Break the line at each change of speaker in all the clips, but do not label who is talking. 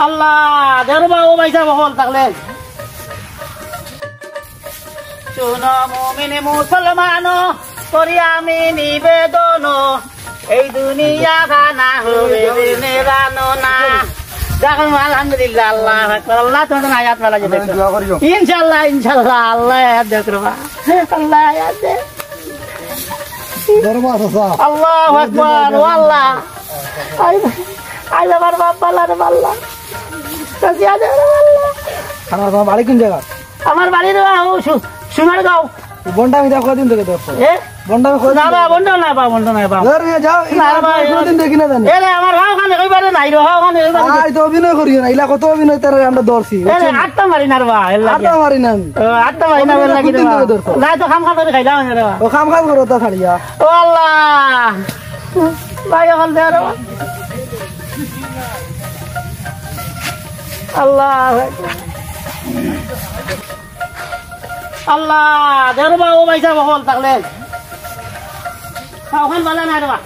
আল্লাহ দেরবা ও ভাইসা বহল থাকলে শোনো মুমিন মুসলমান করি আমি নিবেদন এই দুনিয়া খানা হবে নিরানো না দেখুন আলহামদুলিল্লাহ আল্লাহ আকবার আল্লাহ তোমাদের আয়াত মালা যেতে ইনশাআল্লাহ ইনশাআল্লাহ আল্লাহ আয়াত দেখবা আল্লাহ আয়াত দে
দরবার আছে
আল্লাহু আকবার আল্লাহ আই আমার বাবা লারে আল্লাহ কাজিয়া দে আল্লাহ
আমার বাড়ি কোন জায়গা
আমার বাড়ি রে সোনার গাঁও
বন্ডা আমি দেখো দিন থেকে দেখো
এ
বন্ডা
না বা বন্ডা না বা বন্ডা না বা
ধরে যাও দিন দেখি না জানি
এ আমার গাঁও খানে কইবারে নাই রো গাঁও খানে
আই তো অভিনয় করি না ইলা কত অভিনয় তার আমরা দর্শি
এ আটটা মারি না রে বা
আটা মারি না
আটটা মারি না বেলা কি রে না তো খাম খাম করে খাইলাম রে বা
ও কাম কাম করো তা ছাড়িয়া
ও আল্লাহ ভাই হল দে রে আল্লাহ আল্লাহ দেরবা ও ভাইসা বহল থাকলে ওখান বালা না রে বা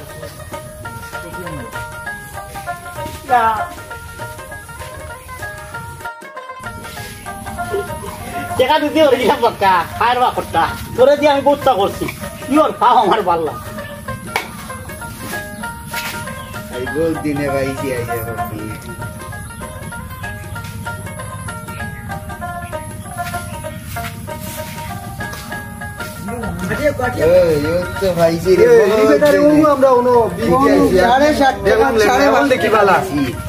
দেখা দিতে ওরে দিলাম বাক্কা খায়ের বা করতা তোরে দিয়ে আমি বুঝতা করছি কি ওর খাও আমার বাল্লা
এই গোল দিনে ভাইছি আইয়া করবি তো ভাইছি রে
আমরা উনো 7.5 টাকা 7.5 দেখি বালা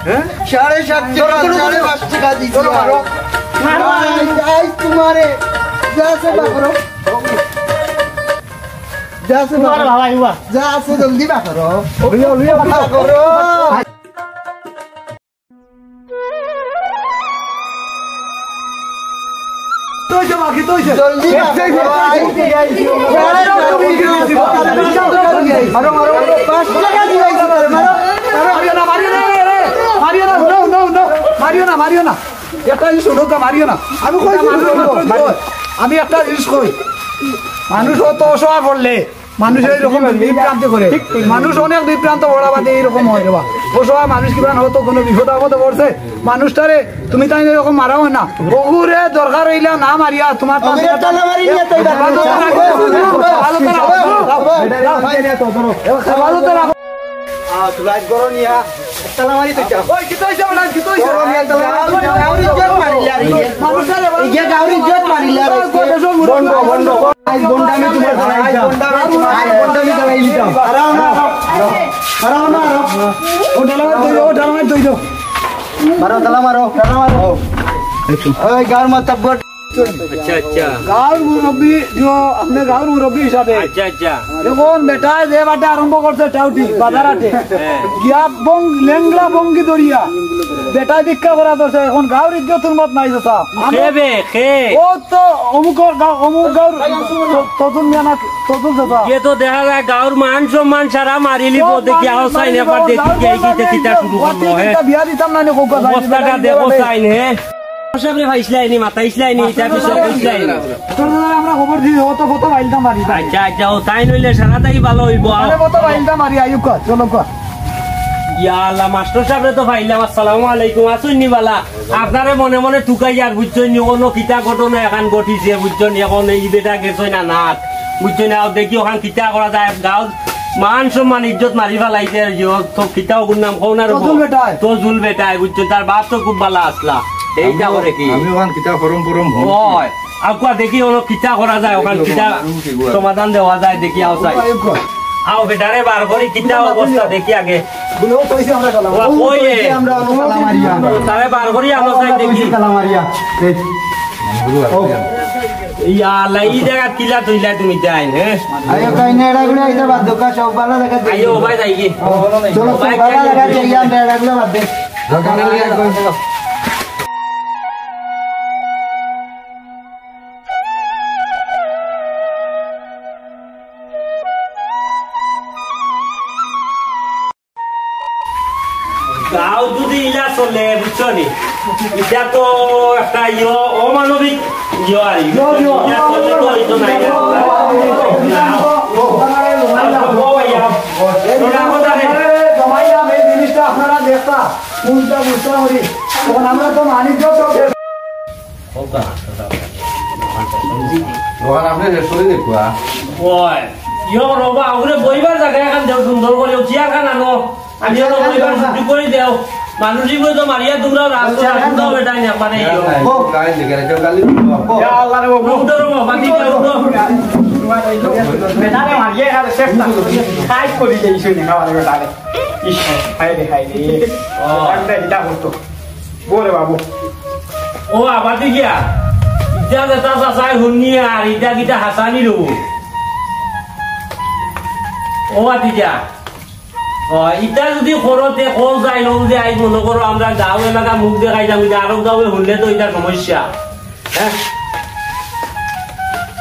হ্যাঁ 7.5 টাকা 5.5 টাকা দিছি মারো আই তোমারে যাসে বাকরো যাসে
তোমার বাবা ইবা
যাসে জলদি বাকরো লিও বাকরো জলদি মারো মারো 5 টাকা দিয়েছি মারিও না একটা জিনিস ওটা মারিও না আমি একটা জিনিস কই মানুষ অত অসহায় পড়লে মানুষ এইরকম বিভ্রান্ত করে মানুষ অনেক বিভ্রান্ত বড়াবাদে এইরকম হয় রে বা অসহায় মানুষ কি হয়তো কোনো বিপদ আপদে পড়ছে মানুষটারে তুমি তাই এরকম মারাও না বহুরে দরকার হইলে না মারিয়া তোমার गाँव मतलब
अच्छा अच्छा
गाँव मुरब्बी जो अपने गाँव मुरब्बी हिसाब है
अच्छा अच्छा
देखो बेटा जे बाटे आरंभ करते टाउटी बाजाराटे গিয়া বং লেংলা বঙ্গি দরিয়া বেটা দীক্ষা করা দরছে এখন গাঁওর ইজ্জতের মত নাই চাচা
খেবে খে
ও তো অমুকর গাঁও অমুক গাঁওর ততুন জানা ততুন চাচা
ये तो देखा जाए गाँव मान सम्मान सारा मारिली वो देखिए आओ साइन है पर देखिए कि कितना शुरू करना है
বিয়া দিতাম না কোকা
অবস্থাটা দেখো সাইন হে সবরে ভাইছলাইনি মাতাইছলাইনি এটা বিষয় কইছলাইনি
আমরা খবর দিই ও তো কত বাইলটা মারি
আচ্ছা আচ্ছা ও তাই নইলে সারাটাই ভালো হইব
আরে কত বাইলটা মারি আয়ুক চলো কর
ইয়া আল্লাহ মাস্টার সাহেবরে তো ফাইলাম আসসালামু আলাইকুম আসুননি বালা আপনারে মনে মনে ঠুকাই আর বুঝছেন নি কোনো কিতা ঘটনা এখন ঘটিছে বুঝছেন এখন এই বেটা গেছই না নাথ বুঝছেন না দেখি ওখান কিতা করা যায় গাঁও মান সম্মান ইজ্জত মারি ফেলাইছে তো কিতা ওগুর নাম কোন আর তো জুল বেটায় বুঝছেন তার বাপ তো খুব ভালো আসলা এইটা করে কি
আমি ওখান কিতা ফরম ফরম
হয় আকুয়া দেখি ওনো কিতা করা যায় ওখান কিতা সমাধান দেওয়া যায় দেখি আও চাই আও বেটারে বার করি কিতা অবস্থা দেখি আগে
গুলো কইছে আমরা কালা
ওই
আমরা কালা মারিয়া
তারে বার করি আমরা চাই দেখি
কালা মারিয়া
ইয়া লাই জায়গা কিলা তুইলা তুমি যাই হ্যাঁ
আয়ো কাইনে এড়া গুলো আইতা বাদ দোকা সব বালা দেখা দে
আইও ভাই যাই কি
চলো বালা দেখা দে ইয়া এড়া গুলো বাদ দে
গাও যদি ইলা চলে বুঝছো নি এটা তো একটা অমানবিক আর
আপনারা একটা কোনটা বুঝতে করি তখন আমরা তো মানিজ্য সব
দোকান আপনি রেস্টুরেন্ট দেখবা
ওই ইয়ো রবা আগুরে বইবার জায়গা এখন দেও সুন্দর করে চেয়ার খান আনো আমি তো বইবার ছুটি করে দেও মানুষই বই তো মারিয়া তোমরা রাস্তা রাস্তা বেটা নি মানে
গাড়ি দেখে রেখে গালি
ইয়া আল্লাহ রে বাবু
উঠো রবা বাকি দেও
বেটারে মারিয়ে আর চেষ্টা খাই করি যাইছো নি খাওয়া বেটারে ইস হাই রে একটা এটা করতো বলে বাবু
ও আবাদি গিয়া ইটা যেটা চাচাই শুনি আর ইটা কিটা হাসানি লো ও আতিজা ও ইটা যদি করতে কল যাই নম যে আই মনে করো আমরা গাঁও এলাকা মুখ দেখাই যাম আরো গাঁৱে শুনলে তো ইটার সমস্যা হ্যাঁ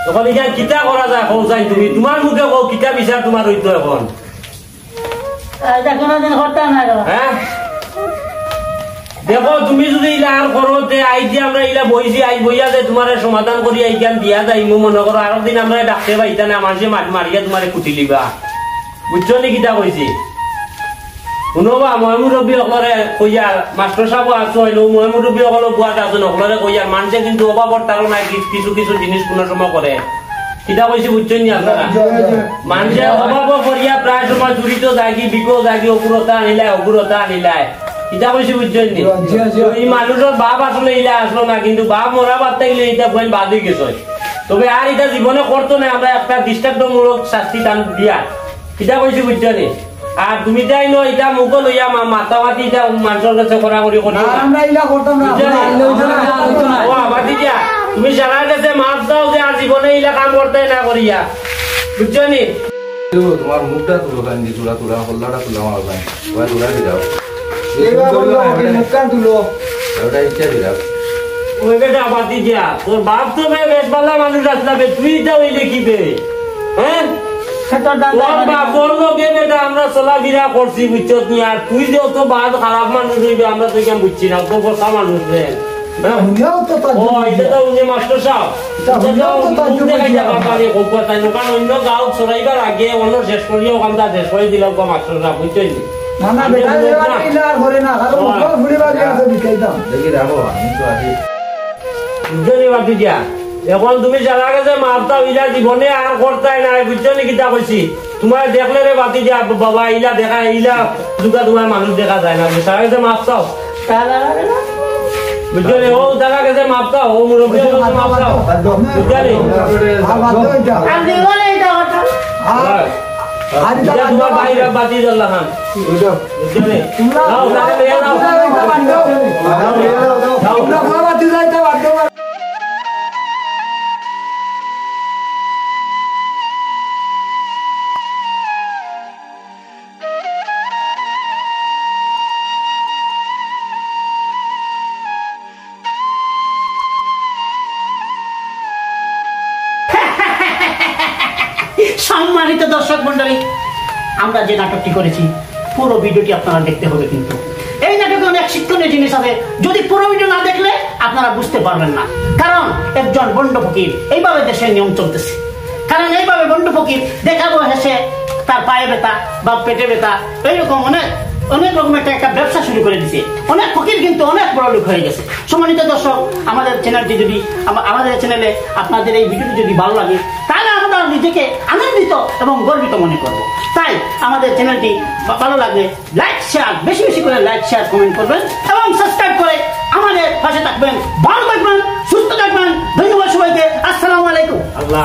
তখন ইটা কিতা করা যায় কল যাই তুমি তোমার মুখে কও কিতা বিচার তোমার হইতো এখন
এটা কোনোদিন করতাম না রে
হ্যাঁ দেখো তুমি যদি ইলা আর করতে আইজি আমরা ইলা বইছি আই বইয়া যে তোমার সমাধান করি আই জ্ঞান দিয়া যাই মনে করো আরো দিন আমরা ডাকতে পাইতা না মানুষে মারিয়া তোমারে কুটি লিবা বুঝছো নি কিতা কইছি শুনবা মই মুরব্বী সকলে কইয়া মাস্টার সাহেব আছো হইলো মই মুরব্বী সকলে বুয়াটা আছো সকলে কইয়া মানুষে কিন্তু অভাবর তারা নাই কিছু কিছু জিনিস কোনো সময় করে কিতা কইছি বুঝছো নি আপনারা মানুষে অভাব করিয়া প্রায় সময় জড়িত জাগি বিকো জাগি অপুরতা আনিলাই কিতা কইছি বুঝছেন নি এই মানুষের বাপ আসলে ইলা আসলো না কিন্তু বাপ মরা বাদ থাকলে এটা বইন বাদ হয়ে গেছে তবে আর এটা জীবনে করতো না আমরা একটা দৃষ্টান্তমূলক শাস্তি দান দিয়া কিতা কইছি বুঝছেন নি আর তুমি তাই নো এটা মুখ লইয়া মাতামাতি এটা মানুষের কাছে করাকরি করি
আমরা ইলা করতাম না
ও আবাদি দিয়া তুমি সারা কাছে মাপ দাও যে আর জীবনে ইলা কাম করতে না করিয়া বুঝছেন নি
তোমার মুখটা তুলো গান্ধী চূড়া তুলা হল্লাটা তুলা আমার ভাই ওই তুলা দিয়ে যাও
এবার বললো মুখকান তুলো
ওটা ইচ্ছা দিয়ে যাও
ওই বেটা আবাদি দিয়া তোর বাপ তো বেশ ভালো মানুষ আসলাবে তুই এটা ওই দেখিবে হ্যাঁ তোর বাপর লোকে বেটা আমরা চলাফেরা করছি বুঝছো তুই আর তুই যে অত বাদ খারাপ মানুষ হইবে আমরা তো কেন বুঝছি না তো বসা মানুষ রে
হুনিয়াও তো তার
ও এটা তো উনি মাস্টার সাহেব কারণ অন্য গাঁও চড়াইবার আগে অন্য শেষ করিও কামটা শেষ করে দিল মাস্টার সাহেব বুঝছেন
না না বেটা ইলা আর করে না কারণ মুখ ফুড়িবার আছে বিকাইতাম
দেখি রাখো আমি তো আছি
বুঝলি বাতি দিয়া এখন তুমি জানা গেছে মারতা ইলা জীবনে আর করতাই না বুঝছো নি কিতা কইছি তোমার দেখলে রে বাতি দিয়া বাবা ইলা দেখা ইলা দুটা তোমার মানুষ দেখা যায় না সারা গেছে মাপ চাও বুঝলি ও জানা গেছে মাপ চাও ও মুরব্বী মাপ চাও বুঝলি
আর জীবনে এটা কথা
আজ
তোমার বাইরে বাতি জ্বললা খান বুঝলি নাও তাকে নিয়ে নাও
তোমরা বাবাতি যাইতে বাধ্য
সম্মানিত দর্শক মন্ডলী, আমরা যে নাটকটি করেছি পুরো ভিডিওটি আপনারা দেখতে হবে। কিন্তু এই নাটকে অনেক শিক্ষণীয় জিনিস আছে, যদি পুরো ভিডিও না দেখলে আপনারা বুঝতে পারবেন না। কারণ একজন বন্ড ফকির এইভাবে দেশের নিয়ম চলতেছে। কারণ এইভাবে বন্ড ফকির দেখাবো হেসে তার পায়ে ব্যথা বা পেটে ব্যথা এইরকম অনেক অনেক রকমের একটা ব্যবসা শুরু করে দিছে। অনেক ফকির কিন্তু অনেক বড় লোক হয়ে গেছে। সম্মানিত দর্শক, আমাদের চ্যানেলটি যদি আমাদের চ্যানেলে আপনাদের এই ভিডিওটি যদি ভালো লাগে তাহলে আমরা নিজেকে আনন্দিত এবং গর্বিত মনে করব। তাই আমাদের চ্যানেলটি ভালো লাগলে লাইক শেয়ার, বেশি বেশি করে লাইক শেয়ার কমেন্ট করবেন এবং সাবস্ক্রাইব করে আমাদের পাশে থাকবেন। ভালো থাকবেন, সুস্থ থাকবেন। ধন্যবাদ সবাইকে। আসসালামু আলাইকুম।
আল্লাহ